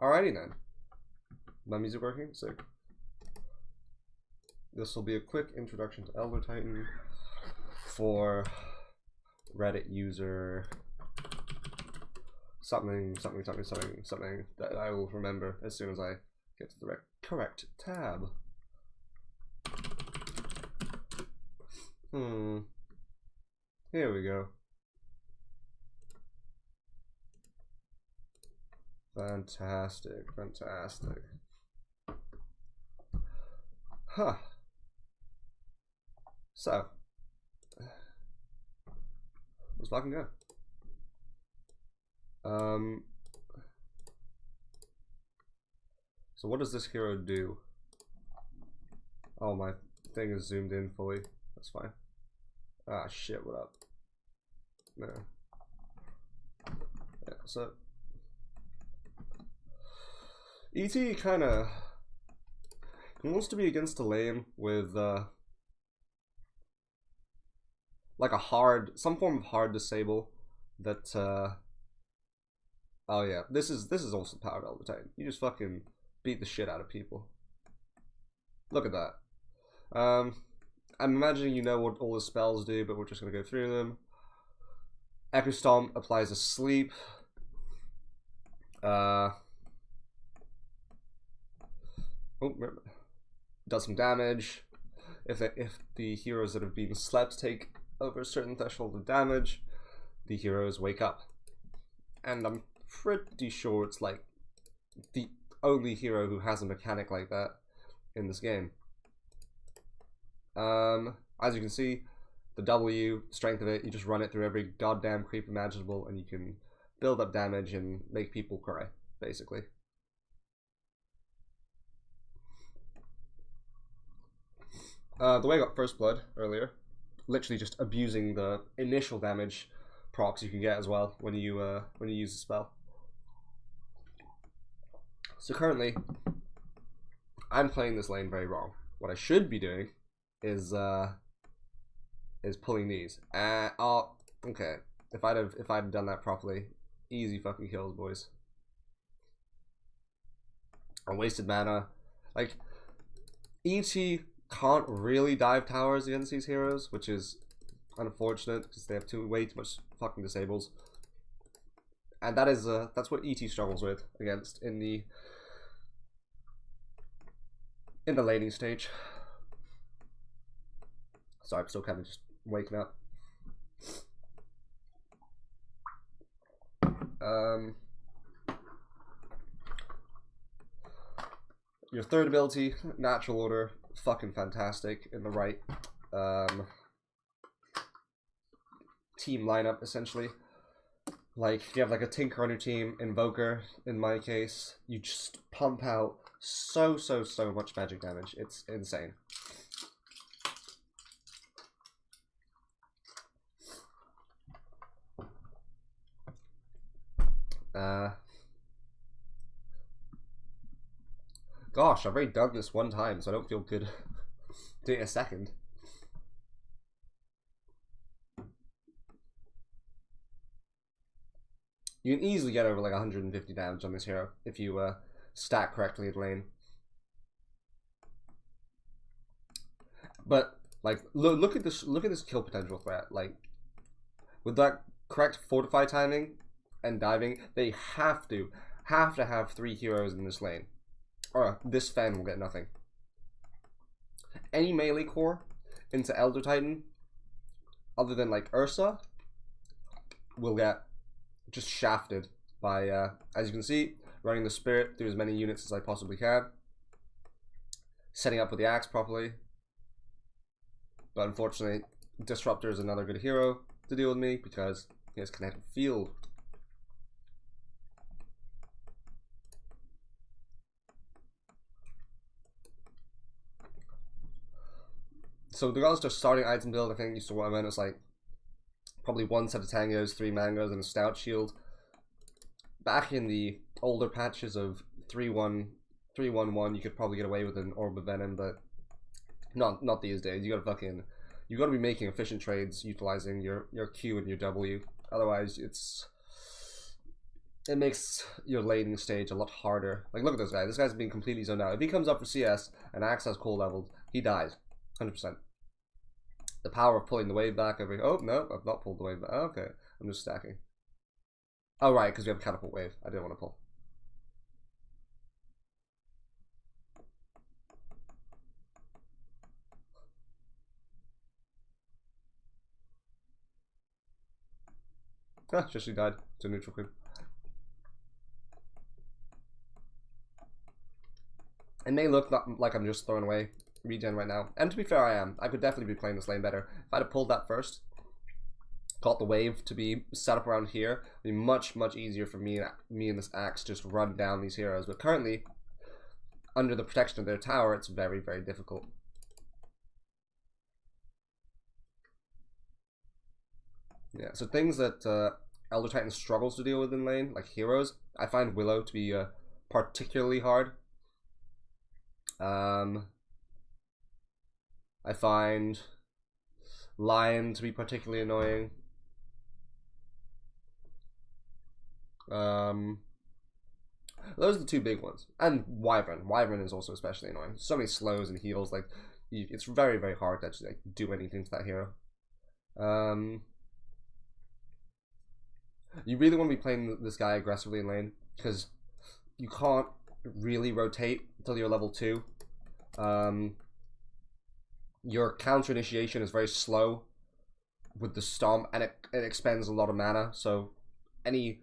Alrighty then. My music working? Sick. This will be a quick introduction to Elder Titan for Reddit user something that I will remember as soon as I get to the correct tab. Here we go. Fantastic. Huh. So, it's looking good. So what does this hero do? Oh, my thing is zoomed in fully. That's fine. Ah, shit, what up? No. Yeah, so ET kinda wants to be against a lane with like some form of hard disable that oh yeah, this is also the power of Elder Titan. You just fucking beat the shit out of people. Look at that. I'm imagining you know what all the spells do, but we're just gonna go through them. Echo Stomp applies a sleep. Does some damage. If the heroes that have been slept take over a certain threshold of damage, the heroes wake up. And I'm pretty sure it's like the only hero who has a mechanic like that in this game. As you can see, the W, strength of it, you just run it through every goddamn creep imaginable and you can build up damage and make people cry, basically. The way I got First Blood earlier, literally just abusing the initial damage procs you can get as well when you use the spell. So currently, I'm playing this lane very wrong. What I should be doing is pulling these. Oh, okay. If I'd done that properly, easy fucking kills, boys. I wasted mana. Like, ET can't really dive towers against these heroes, which is unfortunate because they have way too much fucking disables, and that's what ET struggles with against in the laning stage. Sorry, I'm still kind of just waking up. Your third ability, Natural Order, fucking fantastic in the right team lineup, essentially. Like, if you have like a Tinker on your team, Invoker, in my case, you just pump out so much magic damage. It's insane. Gosh, I've already done this one time, so I don't feel good doing it a second. You can easily get over like 150 damage on this hero if you stack correctly in lane. But like, look at this kill potential threat. Like, with that correct fortify timing and diving, they have to have 3 heroes in this lane, or this Fen will get nothing. Any melee core into Elder Titan, other than like Ursa, will get just shafted by, as you can see, running the Spirit through as many units as I possibly can, setting up with the axe properly. But unfortunately, Disruptor is another good hero to deal with me because he has Kinetic Field. So with regards to starting item build, I think you saw what I meant. It's like probably 1 set of Tangos, 3 Mangos, and a Stout Shield. Back in the older patches of 3-1, 3-1-1, you could probably get away with an Orb of Venom, but not these days. You gotta be making efficient trades utilizing your Q and your W. Otherwise, it's it makes your laning stage a lot harder. Like, look at this guy. This guy's being completely zoned out. If he comes up for CS and Axe has cold leveled, he dies. 100%. The power of pulling the wave back over here. Oh, no, I've not pulled the wave back. Oh, okay, I'm just stacking. Oh, right, because we have a catapult wave. I didn't want to pull. Ah, she died to neutral queen. It may look like I'm just throwing away regen right now. And to be fair, I am. I could definitely be playing this lane better. If I'd have pulled that first, got the wave to be set up around here, it'd be much, much easier for me and this Axe just run down these heroes. But currently, under the protection of their tower, it's very, very difficult. Yeah, so things that Elder Titan struggles to deal with in lane, like heroes, I find Willow to be particularly hard. I find Lion to be particularly annoying. Those are the two big ones. And Wyvern. Wyvern is also especially annoying. So many slows and heals, like, it's very, very hard to actually, like, do anything to that hero. You really want to be playing this guy aggressively in lane, because you can't really rotate until you're level 2. Your counter initiation is very slow with the stomp, and it expends a lot of mana, so any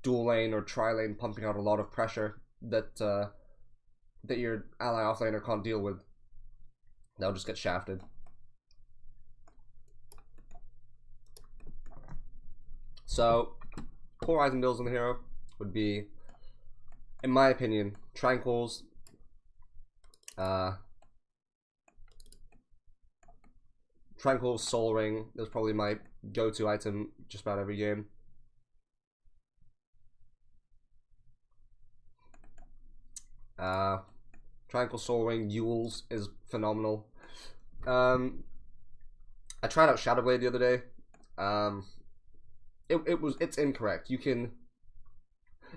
dual lane or tri lane pumping out a lot of pressure that that your ally offlaner can't deal with, they'll just get shafted. So, core item builds on the hero would be, in my opinion, Tranquils, Tranquil, Soul Ring is probably my go-to item just about every game. Tranquil, Soul Ring, Yules is phenomenal. I tried out Shadowblade the other day. It's incorrect. You can,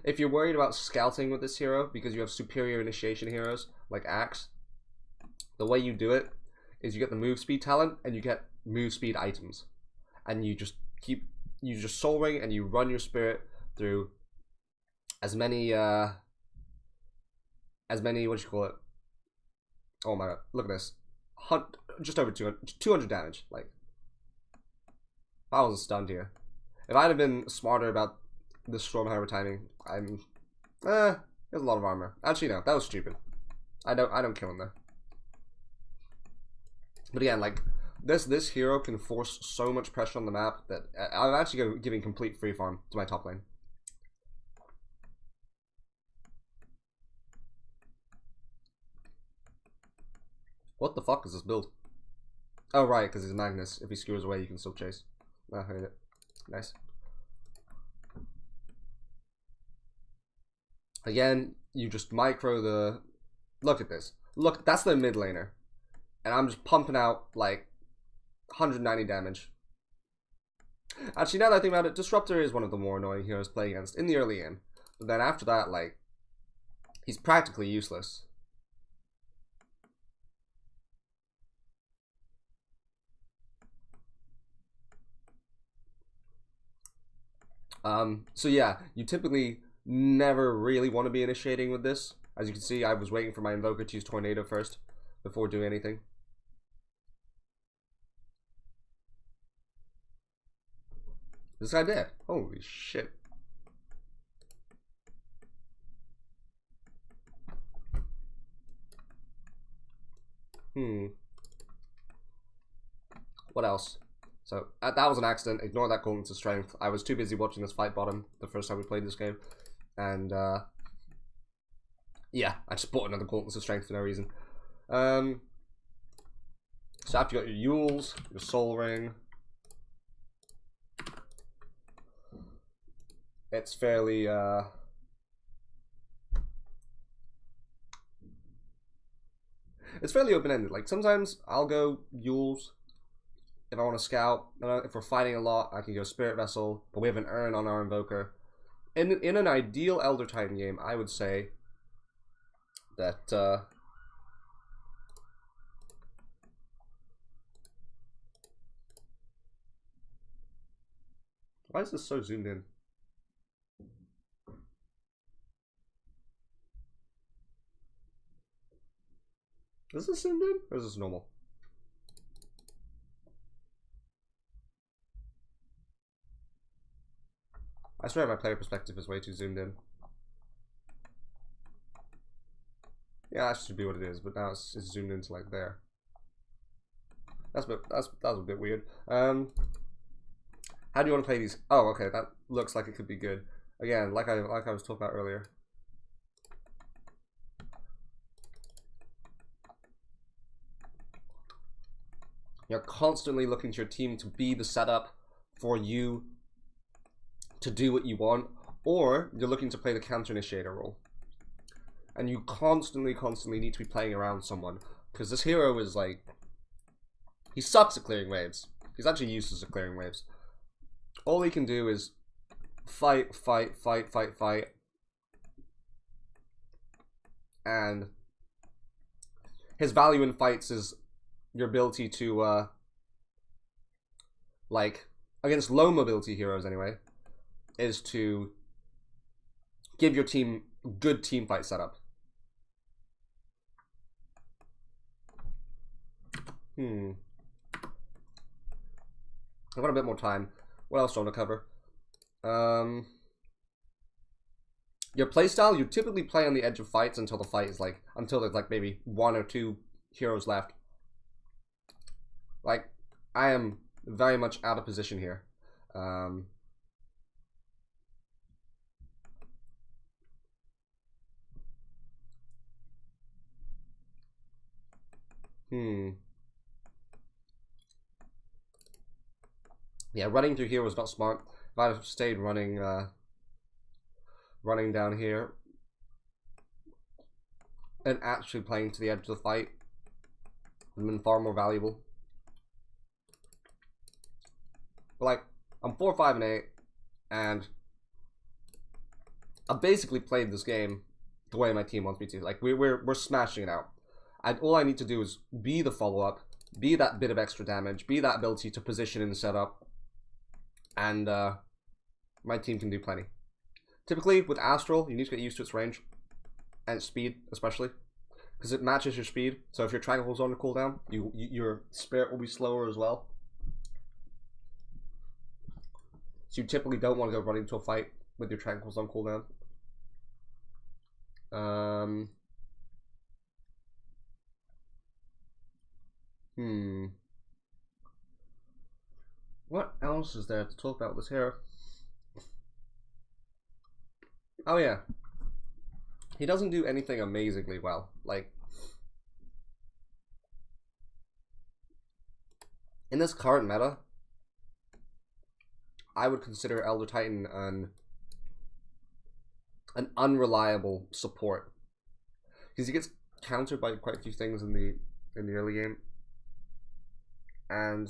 if you're worried about scouting with this hero because you have superior initiation heroes like Axe, the way you do it is you get the move speed talent and you get move speed items, and you just Soul Ring and you run your spirit through as many what you call it. Oh my god, look at this. Just over 200 damage. Like, I was stunned here. If I'd have been smarter about the Stormhammer timing, there's a lot of armor. Actually, no, that was stupid. I don't kill him there. But again, like, this hero can force so much pressure on the map that I'm actually giving complete free farm to my top lane. What the fuck is this build? Oh, right, because he's Magnus. If he skewers away, you can still chase. I heard it. Nice. Again, you just micro the... Look at this. Look, that's the mid laner. And I'm just pumping out, like, 190 damage. Actually, now that I think about it, Disruptor is one of the more annoying heroes to play against in the early game. But then after that, like, he's practically useless. So yeah, you typically never really want to be initiating with this. As you can see, I was waiting for my Invoker to use Tornado first before doing anything. This guy dead. Holy shit. What else? So, that was an accident. Ignore that Gauntlets of Strength. I was too busy watching this fight bottom the first time we played this game. And, yeah, I just bought another Gauntlets of Strength for no reason. So after you got your Yules, your Soul Ring, it's fairly, it's fairly open-ended. Like, sometimes I'll go Yules, if I want to scout, if we're fighting a lot, I can go Spirit Vessel, but we have an Urn on our Invoker. In an ideal Elder Titan game, I would say that why is this so zoomed in? Is this zoomed in or is this normal? I swear my player perspective is way too zoomed in. Yeah, that should be what it is, but now it's zoomed into like there. That was a bit weird. How do you want to play these? Oh, okay, that looks like it could be good. Again, like I was talking about earlier. You're constantly looking to your team to be the setup for you to do what you want, or you're looking to play the counter initiator role. And you constantly need to be playing around someone, because this hero is like, he sucks at clearing waves. He's actually useless at clearing waves. All he can do is fight. And his value in fights is your ability to, like, against low mobility heroes anyway, is to give your team good team fight setup. I've got a bit more time. What else do I want to cover? Your playstyle, you typically play on the edge of fights until the fight is like, until there's like maybe 1 or 2 heroes left. Like, I am very much out of position here. Yeah, running through here was not smart. If I'd have stayed running down here and actually playing to the edge of the fight, would have been far more valuable. But like, I'm 4, 5, and 8, and I basically played this game the way my team wants me to. Like, we're smashing it out. All I need to do is be the follow-up, be that bit of extra damage, be that ability to position and set up, and my team can do plenty. Typically, with Astral, you need to get used to its range, and its speed, especially, because it matches your speed. So if your Triangle's on the cooldown, your Spirit will be slower as well. So you typically don't want to go running into a fight with your Tranquils on cooldown. What else is there to talk about with this hero? Oh yeah. He doesn't do anything amazingly well. Like, in this current meta, I would consider Elder Titan an unreliable support, because he gets countered by quite a few things in the early game, and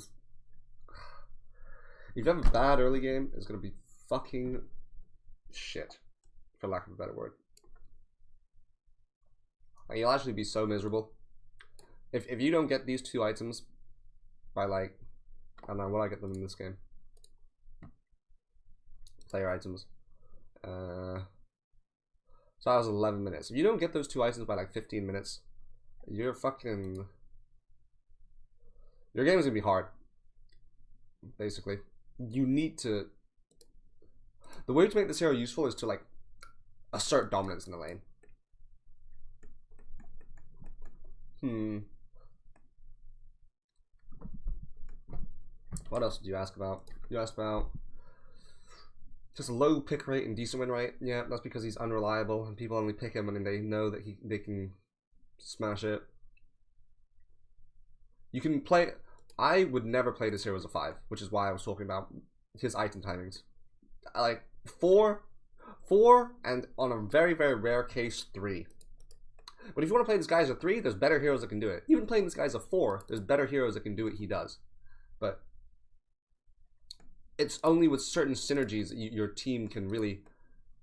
if you have a bad early game, it's gonna be fucking shit, for lack of a better word. Like, you'll actually be so miserable if you don't get these 2 items by, like, I don't know what I get them in this game. Player items. So that was 11 minutes. If you don't get those 2 items by like 15 minutes, your game is gonna be hard. Basically, you need to. The way to make this hero useful is to like assert dominance in the lane. What else did you ask about? You asked about just a low pick rate and decent win rate. Yeah, that's because he's unreliable and people only pick him and they know that they can smash it. You can play. I would never play this hero as a 5, which is why I was talking about his item timings. Like 4, and on a very, very rare case 3. But if you want to play this guy as a 3, there's better heroes that can do it. Even playing this guy as a 4, there's better heroes that can do what he does. But it's only with certain synergies that your team can really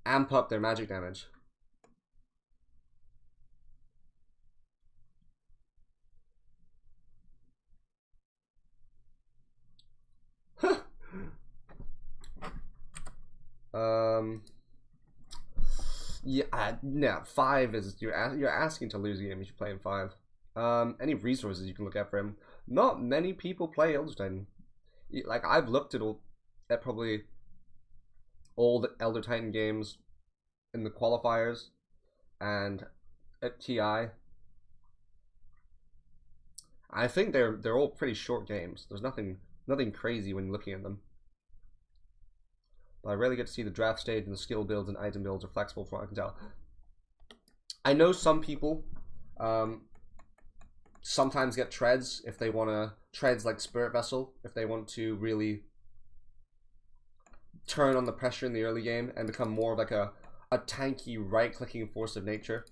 amp up their magic damage. Yeah, no, 5 is you're asking to lose a game if you play in 5. Any resources you can look at for him? Not many people play Elder Titan. Like I've looked at probably all the Elder Titan games in the qualifiers and at TI. I think they're all pretty short games. There's nothing crazy when looking at them. But I rarely get to see the draft stage, and the skill builds and item builds are flexible from what I can tell. I know some people sometimes get treads if they want to, treads like Spirit Vessel, if they want to really turn on the pressure in the early game and become more of like a tanky right-clicking force of nature.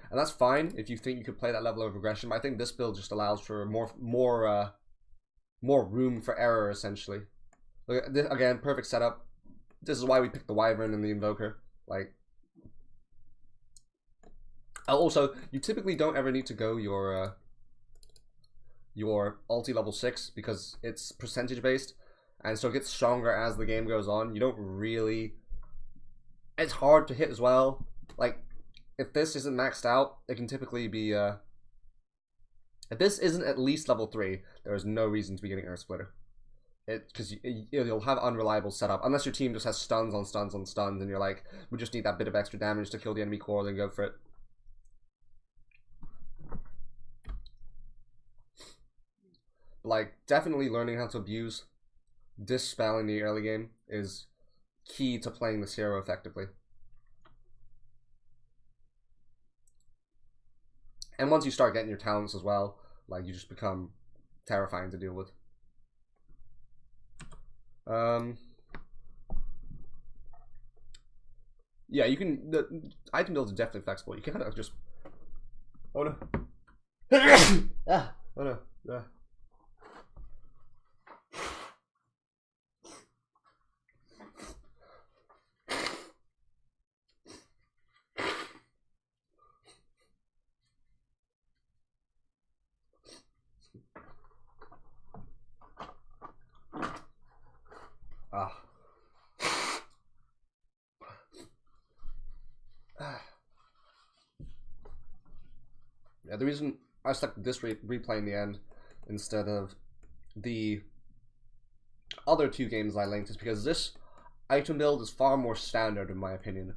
And that's fine if you think you could play that level of aggression, but I think this build just allows for more room for error, essentially. Look at this, again, perfect setup. This is why we picked the Wyvern and the Invoker. Like, also, you typically don't ever need to go your ulti level 6 because it's percentage based, and so it gets stronger as the game goes on. You don't really. It's hard to hit as well. Like, if this isn't maxed out, it can typically be. If this isn't at least level 3, there is no reason to be getting Earth Splitter. Because you'll have unreliable setup unless your team just has stuns on stuns on stuns, and you're like, we just need that bit of extra damage to kill the enemy core, then go for it. Like, definitely learning how to abuse Dispel in the early game is key to playing this hero effectively. And once you start getting your talents as well, like, you just become terrifying to deal with. Yeah, you can. The item builds are definitely flexible. You can kind of just. Oh no. Ah. Oh no. Ah. Yeah, the reason I stuck with this replay in the end instead of the other 2 games I linked is because this item build is far more standard in my opinion.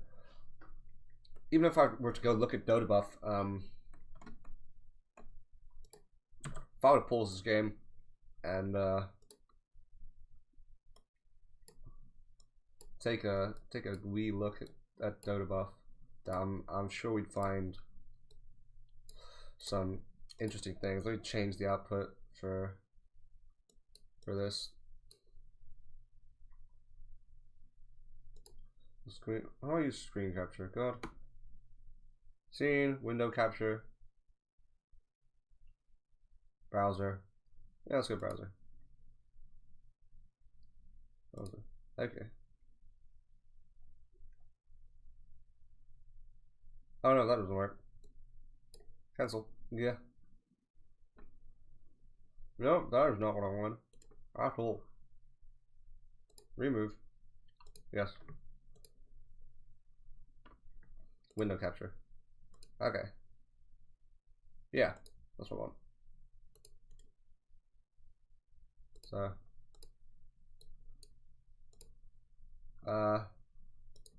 Even if I were to go look at Dota buff, if I were to pause this game and take a wee look at Dota buff, I'm sure we'd find some interesting things. Let me change the output for this. Screen. How do I use screen capture? God. Scene, window capture, browser. Yeah, let's go browser. Okay. Oh no, that doesn't work. Cancel. Yeah. No, that is not what I wanted. At all. Remove. Yes. Window capture. Okay. Yeah, that's what I want. So.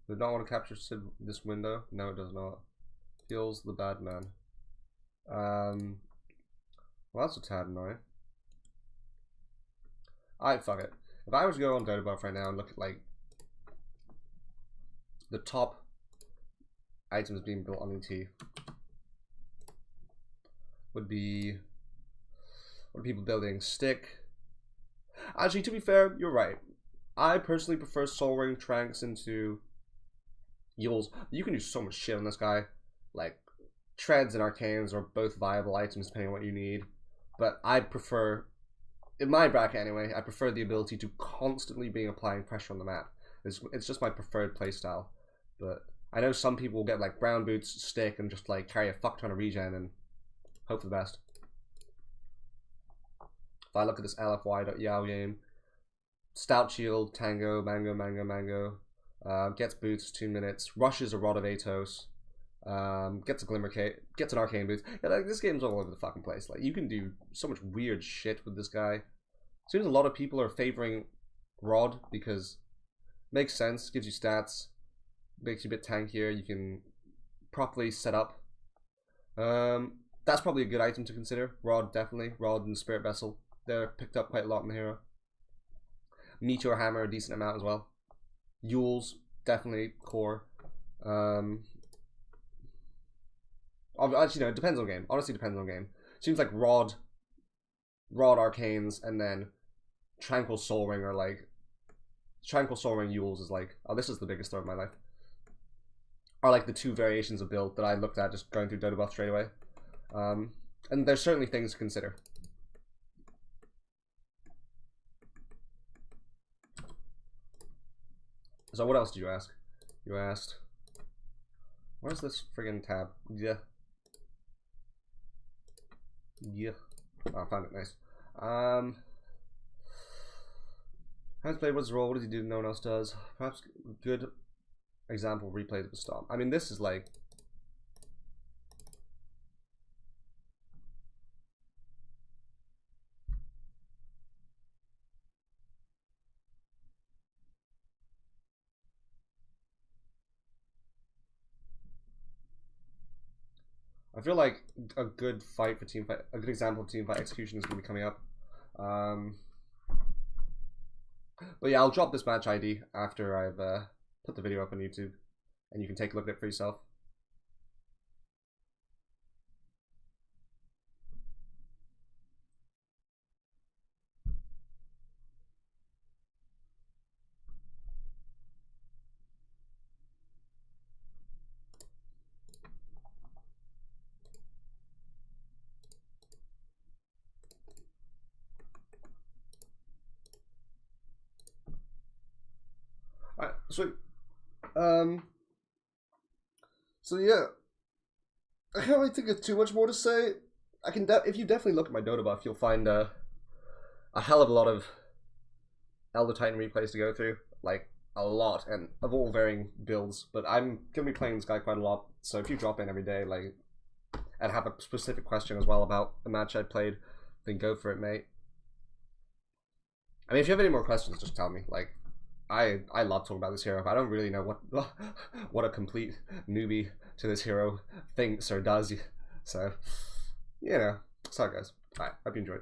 Did not want to capture this window. No, it does not. Feels the bad man. Well, that's a tad annoying. Alright, fuck it. If I was to go on Dota buff right now and look at like the top items being built on ET, would be what are people building? Stick. Actually, to be fair, you're right. I personally prefer Soul Ring Tranks into Yules. You can do so much shit on this guy. Like, Treads and Arcanes are both viable items depending on what you need. But I'd prefer in my bracket anyway, I prefer the ability to constantly be applying pressure on the map. It's just my preferred playstyle. But I know some people will get like brown boots, stick, and just like carry a fuck ton of regen and hope for the best. If I look at this LFY.yao game, Stout Shield, Tango, Mango, gets boots 2 minutes, rushes a Rod of Atos, gets a Glimmer gets an Arcane Boots. Yeah, like, this game's all over the fucking place. Like, you can do so much weird shit with this guy. Seems a lot of people are favoring Rod because it makes sense, gives you stats, makes you a bit tankier, you can properly set up. That's probably a good item to consider. Rod, definitely. Rod and Spirit Vessel. They're picked up quite a lot in the hero. Meteor Hammer, a decent amount as well. Yules, definitely core. Actually, no, it depends on game. Honestly, depends on game. Seems like Rod Arcanes, and then Tranquil Soul Ring are like... Tranquil Soul Ring Yules is like... Oh, this is the biggest throw of my life. Are like the two variations of build that I looked at just going through Dota Buff straight away. And there's certainly things to consider. So what else did you ask? You asked... Where's this friggin' tab? Yeah. Oh, I found it. Nice. Has played what's his role? What does he do no one else does? Perhaps good example replays with Stomp. I mean, this is like... I feel like a good fight for team fight, a good example of team fight execution is going to be coming up. But yeah, I'll drop this match ID after I've put the video up on YouTube, and you can take a look at it for yourself. Alright, sweet. So yeah, I can't really think of too much more to say. I can if you definitely look at my Dota buff, you'll find a hell of a lot of Elder Titan replays to go through, like a lot, and of all varying builds. But I'm gonna be playing this guy quite a lot, so if you drop in every day, like, and have a specific question as well about a match I played, then go for it, mate. I mean, if you have any more questions, just tell me. Like, I love talking about this hero. I don't really know what a complete newbie to this hero thinks or does. So, you know, that's how it goes. Alright, hope you enjoyed.